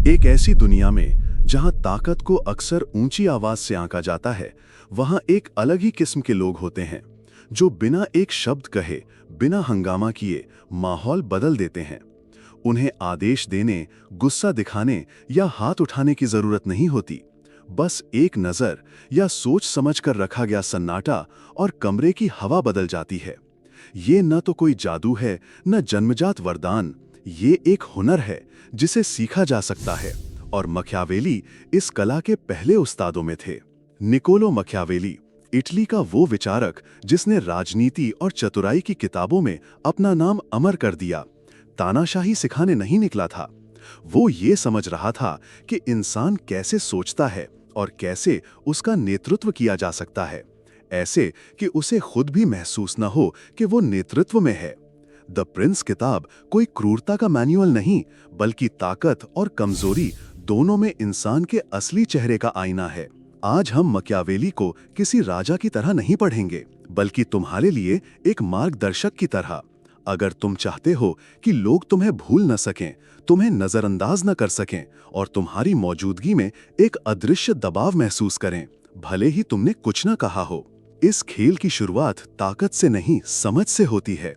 एक ऐसी दुनिया में जहां ताकत को अक्सर ऊंची आवाज से आंका जाता है, वहां एक अलग ही किस्म के लोग होते हैं जो बिना एक शब्द कहे, बिना हंगामा किए माहौल बदल देते हैं। उन्हें आदेश देने, गुस्सा दिखाने या हाथ उठाने की जरूरत नहीं होती। बस एक नजर या सोच समझकर रखा गया सन्नाटा और कमरे की हवा बदल जाती है। ये न तो कोई जादू है, न जन्मजात वरदान। ये एक हुनर है जिसे सीखा जा सकता है, और मक्यावेली इस कला के पहले उस्तादों में थे। निकोलो मक्यावेली, इटली का वो विचारक जिसने राजनीति और चतुराई की किताबों में अपना नाम अमर कर दिया, तानाशाही सिखाने नहीं निकला था। वो ये समझ रहा था कि इंसान कैसे सोचता है और कैसे उसका नेतृत्व किया जा सकता है, ऐसे कि उसे खुद भी महसूस न हो कि वो नेतृत्व में है। द प्रिंस किताब कोई क्रूरता का मैनुअल नहीं, बल्कि ताकत और कमजोरी दोनों में इंसान के असली चेहरे का आईना है। आज हम मक्यावेली को किसी राजा की तरह नहीं पढ़ेंगे, बल्कि तुम्हारे लिए एक मार्गदर्शक की तरह। अगर तुम चाहते हो कि लोग तुम्हें भूल न सकें, तुम्हें नजरअंदाज न कर सकें और तुम्हारी मौजूदगी में एक अदृश्य दबाव महसूस करें, भले ही तुमने कुछ न कहा हो। इस खेल की शुरुआत ताकत से नहीं, समझ से होती है।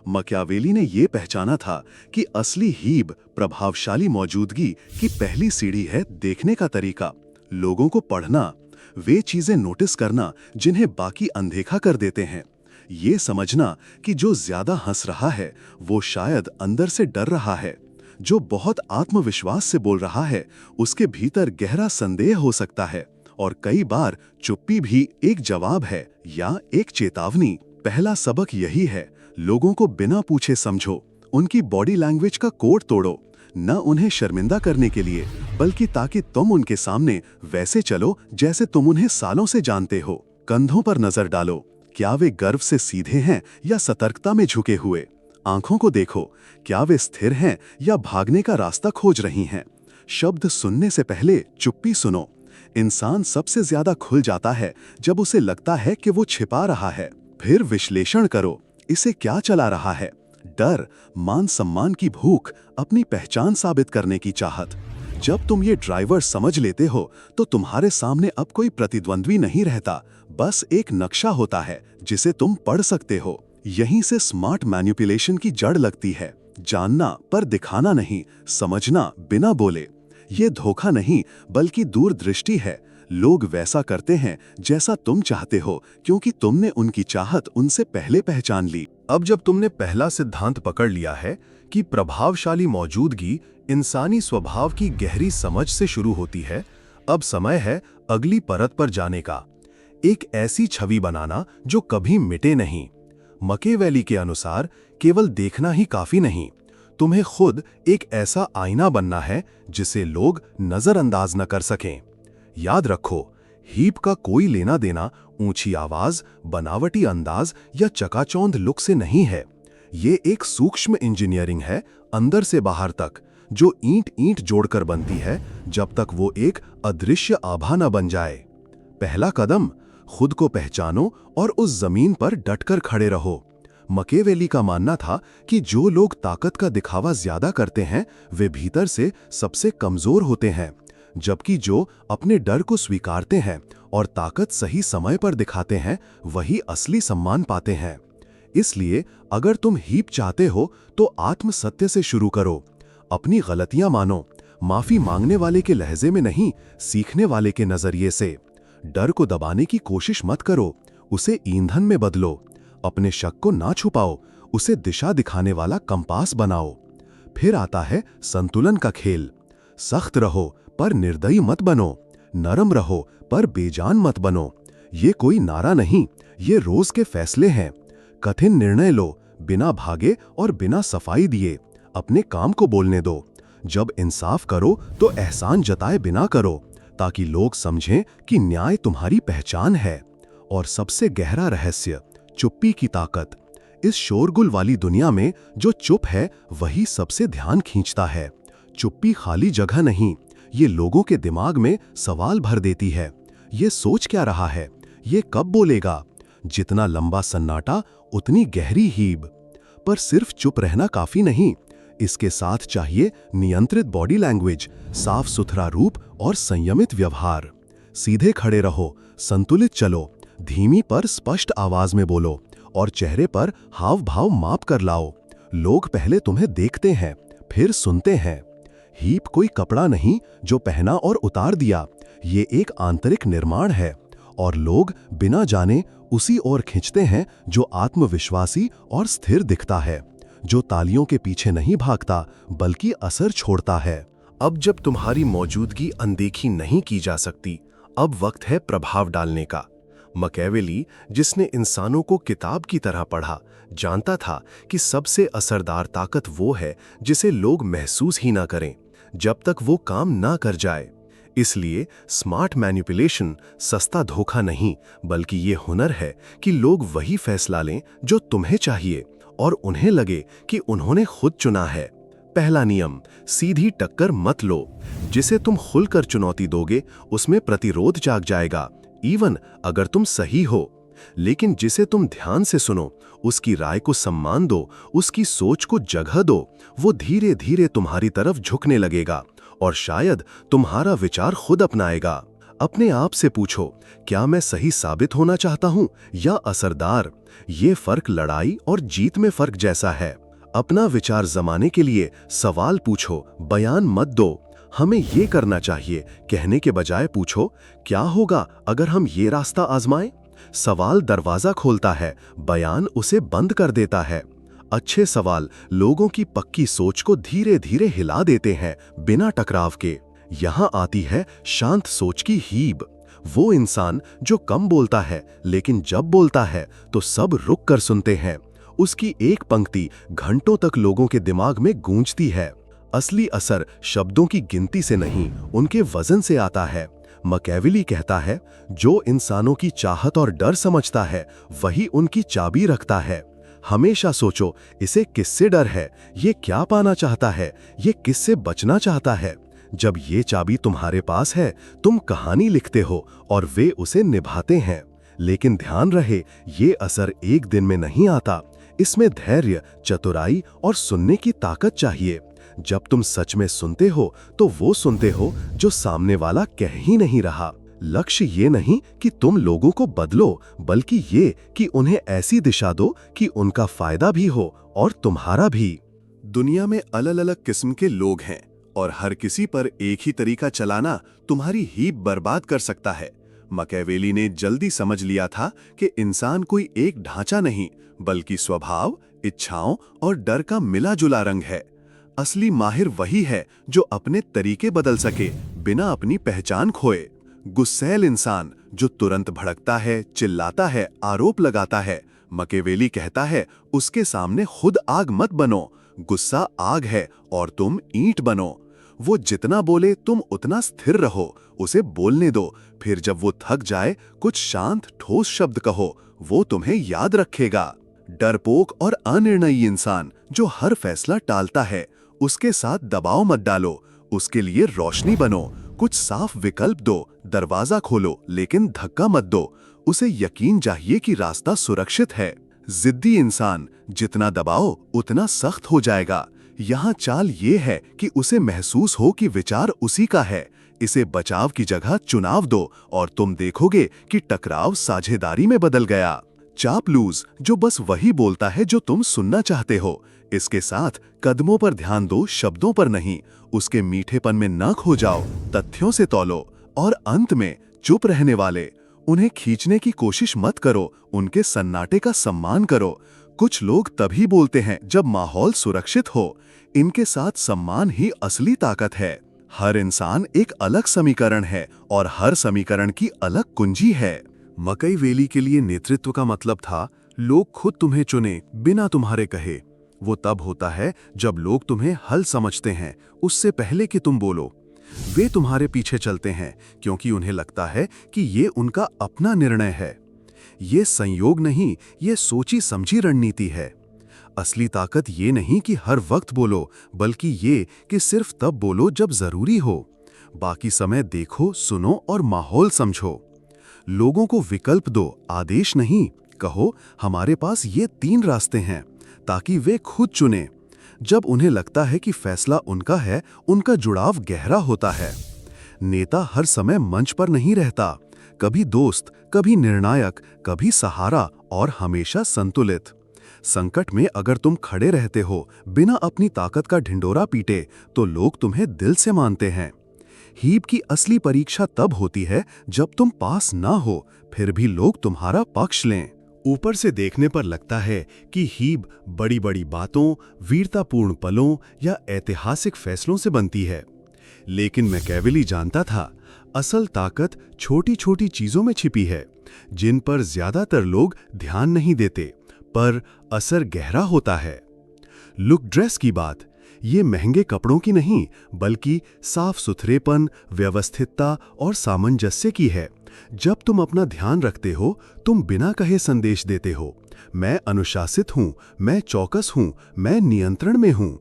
मक्यावेली ने यह पहचाना था कि असली हीब, प्रभावशाली मौजूदगी की पहली सीढ़ी है देखने का तरीका। लोगों को पढ़ना, वे चीजें नोटिस करना जिन्हें बाकी अनदेखा कर देते हैं। ये समझना कि जो ज्यादा हंस रहा है वो शायद अंदर से डर रहा है, जो बहुत आत्मविश्वास से बोल रहा है उसके भीतर गहरा संदेह हो सकता है, और कई बार चुप्पी भी एक जवाब है या एक चेतावनी। पहला सबक यही है, लोगों को बिना पूछे समझो, उनकी बॉडी लैंग्वेज का कोड तोड़ो, न उन्हें शर्मिंदा करने के लिए, बल्कि ताकि तुम उनके सामने वैसे चलो जैसे तुम उन्हें सालों से जानते हो। कंधों पर नजर डालो, क्या वे गर्व से सीधे हैं या सतर्कता में झुके हुए? आंखों को देखो, क्या वे स्थिर हैं या भागने का रास्ता खोज रही हैं? शब्द सुनने से पहले चुप्पी सुनो। इंसान सबसे ज्यादा खुल जाता है जब उसे लगता है कि वो छिपा रहा है। फिर विश्लेषण करो, इसे क्या चला रहा है? डर, मान सम्मान की भूख, अपनी पहचान साबित करने की चाहत। जब तुम ये ड्राइवर समझ लेते हो तो तुम्हारे सामने अब कोई प्रतिद्वंद्वी नहीं रहता, बस एक नक्शा होता है जिसे तुम पढ़ सकते हो। यहीं से स्मार्ट मैनिपुलेशन की जड़ लगती है। जानना पर दिखाना नहीं, समझना बिना बोले। ये धोखा नहीं, बल्कि दूरदृष्टि है। लोग वैसा करते हैं जैसा तुम चाहते हो, क्योंकि तुमने उनकी चाहत उनसे पहले पहचान ली। अब जब तुमने पहला सिद्धांत पकड़ लिया है कि प्रभावशाली मौजूदगी इंसानी स्वभाव की गहरी समझ से शुरू होती है, अब समय है अगली परत पर जाने का। एक ऐसी छवि बनाना जो कभी मिटे नहीं। मकेवेली के अनुसार केवल देखना ही काफी नहीं, तुम्हें खुद एक ऐसा आईना बनना है जिसे लोग नजरअंदाज न कर सकें। याद रखो, हीप का कोई लेना देना ऊंची आवाज, बनावटी अंदाज या चकाचौंध लुक से नहीं है। ये एक सूक्ष्म इंजीनियरिंग है, अंदर से बाहर तक, जो ईंट ईंट जोड़कर बनती है जब तक वो एक अदृश्य आभा न बन जाए। पहला कदम, खुद को पहचानो और उस जमीन पर डटकर खड़े रहो। मकेवेली का मानना था कि जो लोग ताकत का दिखावा ज्यादा करते हैं वे भीतर से सबसे कमजोर होते हैं, जबकि जो अपने डर को स्वीकारते हैं और ताकत सही समय पर दिखाते हैं वही असली सम्मान पाते हैं। इसलिए अगर तुम हीप चाहते हो तो आत्म सत्य से शुरू करो। अपनी गलतियां मानो, माफी मांगने वाले के लहजे में नहीं, सीखने वाले के नजरिए से। डर को दबाने की कोशिश मत करो, उसे ईंधन में बदलो। अपने शक को ना छुपाओ, उसे दिशा दिखाने वाला कंपास बनाओ। फिर आता है संतुलन का खेल। सख्त रहो पर निर्दयी मत बनो, नरम रहो पर बेजान मत बनो। ये कोई नारा नहीं, ये रोज के फैसले हैं। कठिन निर्णय लो, बिना भागे और बिना सफाई दिए। अपने काम को बोलने दो। जब इंसाफ करो तो एहसान जताए बिना करो, ताकि लोग समझें कि न्याय तुम्हारी पहचान है। और सबसे गहरा रहस्य, चुप्पी की ताकत। इस शोरगुल वाली दुनिया में जो चुप है वही सबसे ध्यान खींचता है। चुप्पी खाली जगह नहीं, ये लोगों के दिमाग में सवाल भर देती है। ये सोच क्या रहा है, ये कब बोलेगा? जितना लंबा सन्नाटा उतनी गहरी हीब। पर सिर्फ चुप रहना काफी नहीं, इसके साथ चाहिए नियंत्रित बॉडी लैंग्वेज, साफ सुथरा रूप और संयमित व्यवहार। सीधे खड़े रहो, संतुलित चलो, धीमी पर स्पष्ट आवाज में बोलो और चेहरे पर हाव भाव माप कर लाओ। लोग पहले तुम्हें देखते हैं, फिर सुनते हैं। हीप कोई कपड़ा नहीं जो पहना और उतार दिया, ये एक आंतरिक निर्माण है और लोग बिना जाने उसी ओर खींचते हैं जो आत्मविश्वासी और स्थिर दिखता है, जो तालियों के पीछे नहीं भागता बल्कि असर छोड़ता है। अब जब तुम्हारी मौजूदगी अनदेखी नहीं की जा सकती, अब वक्त है प्रभाव डालने का। मैकियावेली, जिसने इंसानों को किताब की तरह पढ़ा, जानता था कि सबसे असरदार ताकत वो है जिसे लोग महसूस ही ना करें जब तक वो काम ना कर जाए। इसलिए स्मार्ट मैनिपुलेशन सस्ता धोखा नहीं, बल्कि ये हुनर है कि लोग वही फैसला लें जो तुम्हें चाहिए और उन्हें लगे कि उन्होंने खुद चुना है। पहला नियम, सीधी टक्कर मत लो। जिसे तुम खुलकर चुनौती दोगे उसमें प्रतिरोध जाग जाएगा, इवन अगर तुम सही हो। लेकिन जिसे तुम ध्यान से सुनो, उसकी राय को सम्मान दो, उसकी सोच को जगह दो, वो धीरे धीरे तुम्हारी तरफ झुकने लगेगा और शायद तुम्हारा विचार खुद अपनाएगा। अपने आप से पूछो, क्या मैं सही साबित होना चाहता हूं या असरदार? ये फर्क लड़ाई और जीत में फर्क जैसा है। अपना विचार जमाने के लिए सवाल पूछो, बयान मत दो। हमें ये करना चाहिए कहने के बजाय पूछो, क्या होगा अगर हम ये रास्ता आजमाएं? सवाल दरवाजा खोलता है, बयान उसे बंद कर देता है। अच्छे सवाल लोगों की पक्की सोच को धीरे धीरे हिला देते हैं, बिना टकराव के। यहाँ आती है शांत सोच की हीब। वो इंसान जो कम बोलता है लेकिन जब बोलता है तो सब रुक कर सुनते हैं। उसकी एक पंक्ति घंटों तक लोगों के दिमाग में गूंजती है। असली असर शब्दों की गिनती से नहीं, उनके वजन से आता है। मैकियावेली कहता है, जो इंसानों की चाहत और डर समझता है वही उनकी चाबी रखता है। हमेशा सोचो, इसे किससे डर है, ये क्या पाना चाहता है, ये किससे बचना चाहता है। जब ये चाबी तुम्हारे पास है, तुम कहानी लिखते हो और वे उसे निभाते हैं। लेकिन ध्यान रहे, ये असर एक दिन में नहीं आता। इसमें धैर्य, चतुराई और सुनने की ताकत चाहिए। जब तुम सच में सुनते हो तो वो सुनते हो जो सामने वाला कह ही नहीं रहा। लक्ष्य ये नहीं कि तुम लोगों को बदलो, बल्कि ये कि उन्हें ऐसी दिशा दो कि उनका फायदा भी हो और तुम्हारा भी। दुनिया में अलग अलग किस्म के लोग हैं और हर किसी पर एक ही तरीका चलाना तुम्हारी हीप बर्बाद कर सकता है। मैकियावेली ने जल्दी समझ लिया था कि इंसान कोई एक ढांचा नहीं, बल्कि स्वभाव, इच्छाओं और डर का मिला जुला रंग है। असली माहिर वही है जो अपने तरीके बदल सके बिना अपनी पहचान खोए। गुस्सैल इंसान जो तुरंत भड़कता है, चिल्लाता है, आरोप लगाता है, मैकियावेली कहता है, उसके सामने खुद आग मत बनो। गुस्सा आग है और तुम ईंट बनो। वो जितना बोले तुम उतना स्थिर रहो, उसे बोलने दो। फिर जब वो थक जाए, कुछ शांत ठोस शब्द कहो, वो तुम्हें याद रखेगा। डरपोक और अनिर्णयी इंसान जो हर फैसला टालता है, उसके साथ दबाव मत डालो, उसके लिए रोशनी बनो। कुछ साफ विकल्प दो, दरवाजा खोलो, लेकिन धक्का मत दो। उसे यकीन चाहिए कि रास्ता सुरक्षित है। जिद्दी इंसान जितना दबाओ उतना सख्त हो जाएगा। यहाँ चाल ये है कि उसे महसूस हो कि विचार उसी का है। इसे बचाव की जगह चुनाव दो और तुम देखोगे कि टकराव साझेदारी में बदल गया। चापलूस जो बस वही बोलता है जो तुम सुनना चाहते हो। इसके साथ कदमों पर ध्यान दो, शब्दों पर नहीं। उसके मीठेपन में न खो जाओ, तथ्यों से तौलो। और अंत में चुप रहने वाले, उन्हें खींचने की कोशिश मत करो, उनके सन्नाटे का सम्मान करो। कुछ लोग तभी बोलते हैं जब माहौल सुरक्षित हो। इनके साथ सम्मान ही असली ताकत है। हर इंसान एक अलग समीकरण है और हर समीकरण की अलग कुंजी है। मैकियावेली के लिए नेतृत्व का मतलब था लोग खुद तुम्हें चुने बिना तुम्हारे कहे। वो तब होता है जब लोग तुम्हें हल समझते हैं उससे पहले कि तुम बोलो। वे तुम्हारे पीछे चलते हैं क्योंकि उन्हें लगता है कि ये उनका अपना निर्णय है। ये संयोग नहीं, ये सोची समझी रणनीति है। असली ताकत ये नहीं कि हर वक्त बोलो, बल्कि ये कि सिर्फ तब बोलो जब जरूरी हो। बाकी समय देखो, सुनो और माहौल समझो। लोगों को विकल्प दो, आदेश नहीं। कहो, हमारे पास ये 3 रास्ते हैं, ताकि वे खुद चुने। जब उन्हें लगता है कि फैसला उनका है, उनका जुड़ाव गहरा होता है। नेता हर समय मंच पर नहीं रहता, कभी दोस्त, कभी निर्णायक, कभी सहारा और हमेशा संतुलित। संकट में अगर तुम खड़े रहते हो बिना अपनी ताकत का ढिंडोरा पीटे, तो लोग तुम्हें दिल से मानते हैं। हीब की असली परीक्षा तब होती है जब तुम पास ना हो, फिर भी लोग तुम्हारा पक्ष लें। ऊपर से देखने पर लगता है कि हीब बड़ी बड़ी बातों, वीरतापूर्ण पलों या ऐतिहासिक फैसलों से बनती है, लेकिन मैकियावेली जानता था असल ताकत छोटी छोटी चीजों में छिपी है, जिन पर ज्यादातर लोग ध्यान नहीं देते, पर असर गहरा होता है। लुक ड्रेस की बात, ये महंगे कपड़ों की नहीं, बल्कि साफ सुथरेपन, व्यवस्थितता और सामंजस्य की है। जब तुम अपना ध्यान रखते हो, तुम बिना कहे संदेश देते हो, मैं अनुशासित हूं, मैं चौकस हूं, मैं नियंत्रण में हूं।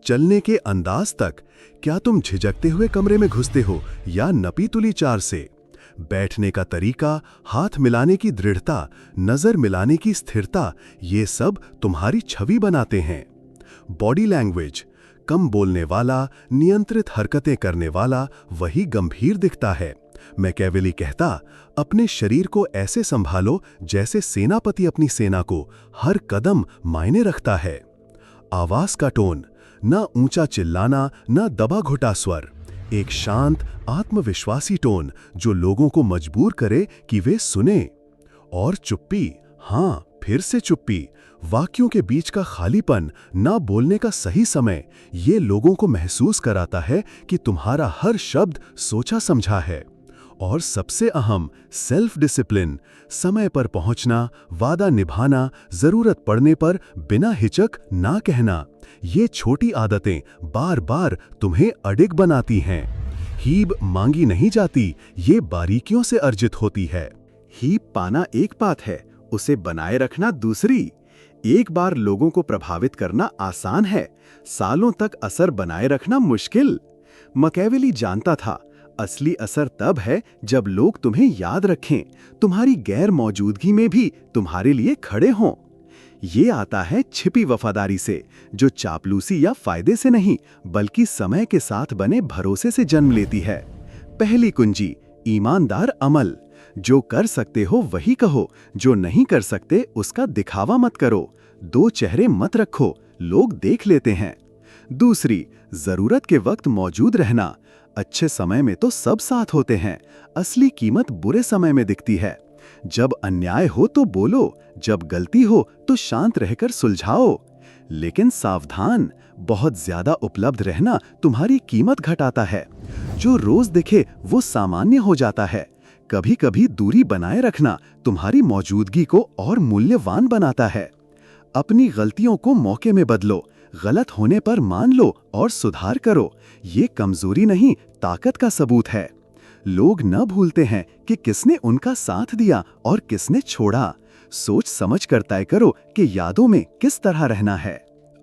चलने के अंदाज तक, क्या तुम झिझकते हुए कमरे में घुसते हो या नपी तुली चार से? बैठने का तरीका, हाथ मिलाने की दृढ़ता, नजर मिलाने की स्थिरता, ये सब तुम्हारी छवि बनाते हैं। बॉडी लैंग्वेज, कम बोलने वाला, नियंत्रित हरकतें करने वाला वही गंभीर दिखता है। मैकियावेली कहता, अपने शरीर को ऐसे संभालो जैसे सेनापति अपनी सेना को, हर कदम मायने रखता है। आवाज का टोन, ना ऊंचा चिल्लाना, ना दबा घुटा स्वर, एक शांत, आत्मविश्वासी टोन जो लोगों को मजबूर करे कि वे सुने। और चुप्पी, हाँ, फिर से चुप्पी, वाक्यों के बीच का खालीपन, ना बोलने का सही समय, ये लोगों को महसूस कराता है कि तुम्हारा हर शब्द सोचा समझा है। और सबसे अहम, सेल्फ डिसिप्लिन, समय पर पहुंचना, वादा निभाना, जरूरत पड़ने पर बिना हिचक ना कहना, ये छोटी आदतें बार बार तुम्हें अडिग बनाती हैं। हीब मांगी नहीं जाती, ये बारीकियों से अर्जित होती है। हीब पाना एक बात है, उसे बनाए रखना दूसरी। एक बार लोगों को प्रभावित करना आसान है, सालों तक असर बनाए रखना मुश्किल। मैकियावेली जानता था, असली असर तब है जब लोग तुम्हें याद रखें, तुम्हारी गैर मौजूदगी में भी तुम्हारे लिए खड़े हों। ये आता है छिपी वफादारी से, जो चापलूसी या फायदे से नहीं, बल्कि समय के साथ बने भरोसे से जन्म लेती है। पहली कुंजी, ईमानदार अमल। जो कर सकते हो वही कहो, जो नहीं कर सकते उसका दिखावा मत करो। दो चेहरे मत रखो, लोग देख लेते हैं। दूसरी, जरूरत के वक्त मौजूद रहना। अच्छे समय में तो सब साथ होते हैं, असली कीमत बुरे समय में दिखती है। जब अन्याय हो तो बोलो, जब गलती हो तो शांत रहकर सुलझाओ। लेकिन सावधान, बहुत ज्यादा उपलब्ध रहना तुम्हारी कीमत घटाता है। जो रोज दिखे वो सामान्य हो जाता है। कभी कभी दूरी बनाए रखना तुम्हारी मौजूदगी को और मूल्यवान बनाता है। अपनी गलतियों को मौके में बदलो, गलत होने पर मान लो और सुधार करो। ये कमजोरी नहीं, ताकत का सबूत है। लोग न भूलते हैं कि किसने उनका साथ दिया और किसने छोड़ा। सोच समझ कर तय करो कि यादों में किस तरह रहना है।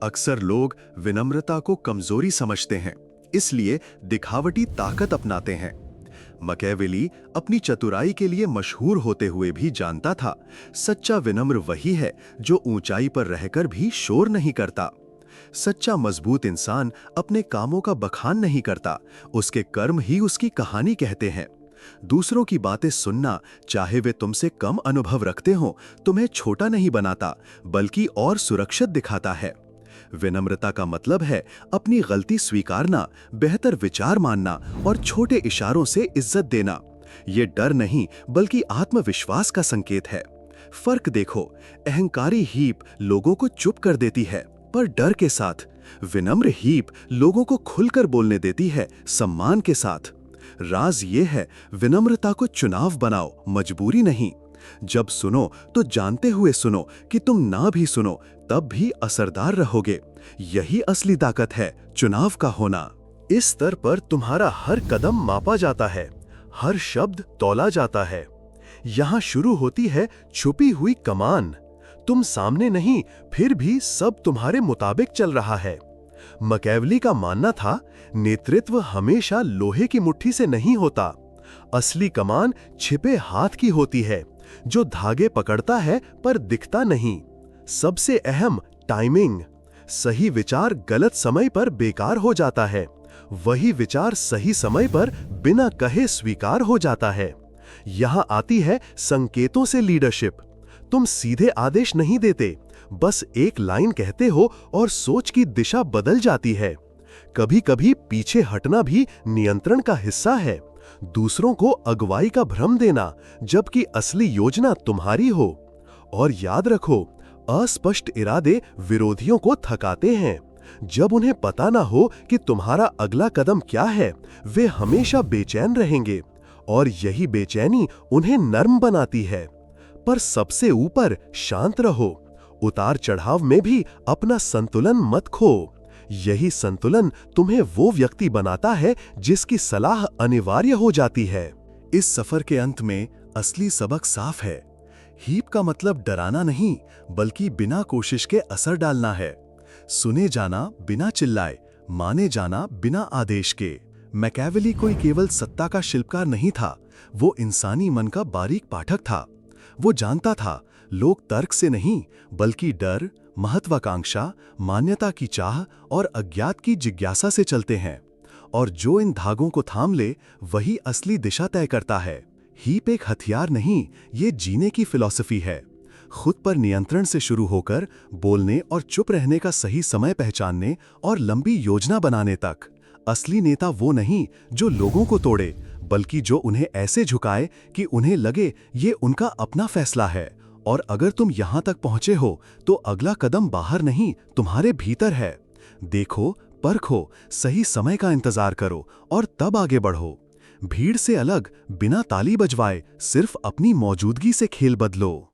अक्सर लोग विनम्रता को कमजोरी समझते हैं, इसलिए दिखावटी ताकत अपनाते हैं। मैकियावेली अपनी चतुराई के लिए मशहूर होते हुए भी जानता था, सच्चा विनम्र वही है जो ऊंचाई पर रहकर भी शोर नहीं करता। सच्चा मजबूत इंसान अपने कामों का बखान नहीं करता, उसके कर्म ही उसकी कहानी कहते हैं। दूसरों की बातें सुनना, चाहे वे तुमसे कम अनुभव रखते हों, तुम्हें छोटा नहीं बनाता, बल्कि और सुरक्षित दिखाता है। विनम्रता का मतलब है अपनी गलती स्वीकारना, बेहतर विचार मानना और छोटे इशारों से इज्जत देना। ये डर नहीं, बल्कि आत्मविश्वास का संकेत है। फर्क देखो, अहंकारी हीप लोगों को चुप कर देती है, पर डर के साथ। विनम्र हीप लोगों को खुलकर बोलने देती है, सम्मान के साथ। राज ये है, विनम्रता को चुनाव बनाओ, मजबूरी नहीं। जब सुनो तो जानते हुए सुनो कि तुम ना भी सुनो तब भी असरदार रहोगे। यही असली ताकत है, चुनाव का होना। इस स्तर पर तुम्हारा हर कदम मापा जाता है, हर शब्द तौला जाता है। यहां शुरू होती है छुपी हुई कमान। तुम सामने नहीं, फिर भी सब तुम्हारे मुताबिक चल रहा है। मैकियावेली का मानना था, नेतृत्व हमेशा लोहे की मुट्ठी से नहीं होता। असली कमान छिपे हाथ की होती है, जो धागे पकड़ता है पर दिखता नहीं। सबसे अहम, टाइमिंग। सही विचार गलत समय पर बेकार हो जाता है, वही विचार सही समय पर बिना कहे स्वीकार हो जाता है। यहां आती है संकेतों से लीडरशिप। तुम सीधे आदेश नहीं देते, बस एक लाइन कहते हो और सोच की दिशा बदल जाती है। कभी कभी पीछे हटना भी नियंत्रण का हिस्सा है, दूसरों को अगुवाई का भ्रम देना जबकि असली योजना तुम्हारी हो। और याद रखो, अस्पष्ट इरादे विरोधियों को थकाते हैं। जब उन्हें पता ना हो कि तुम्हारा अगला कदम क्या है, वे हमेशा बेचैन रहेंगे और यही बेचैनी उन्हें नर्म बनाती है। पर सबसे ऊपर शांत रहो, उतार चढ़ाव में भी अपना संतुलन मत खो। यही संतुलन तुम्हें वो व्यक्ति बनाता है जिसकी सलाह अनिवार्य हो जाती है। इस सफर के अंत में असली सबक साफ है। हीप का मतलब डराना नहीं, बल्कि बिना कोशिश के असर डालना है। सुने जाना बिना चिल्लाए, माने जाना बिना आदेश के। मैकियावेली कोई केवल सत्ता का शिल्पकार नहीं था, वो इंसानी मन का बारीक पाठक था। वो जानता था लोग तर्क से नहीं, बल्कि डर, महत्वाकांक्षा, मान्यता की चाह और अज्ञात की जिज्ञासा से चलते हैं। और जो इन धागों को थाम ले, वही असली दिशा तय करता है। हीप एक हथियार नहीं, ये जीने की फिलॉसफी है। खुद पर नियंत्रण से शुरू होकर बोलने और चुप रहने का सही समय पहचानने और लंबी योजना बनाने तक। असली नेता वो नहीं जो लोगों को तोड़े, बल्कि जो उन्हें ऐसे झुकाए कि उन्हें लगे ये उनका अपना फैसला है। और अगर तुम यहां तक पहुंचे हो, तो अगला कदम बाहर नहीं, तुम्हारे भीतर है। देखो, परखो, सही समय का इंतजार करो और तब आगे बढ़ो। भीड़ से अलग, बिना ताली बजवाए, सिर्फ अपनी मौजूदगी से खेल बदलो।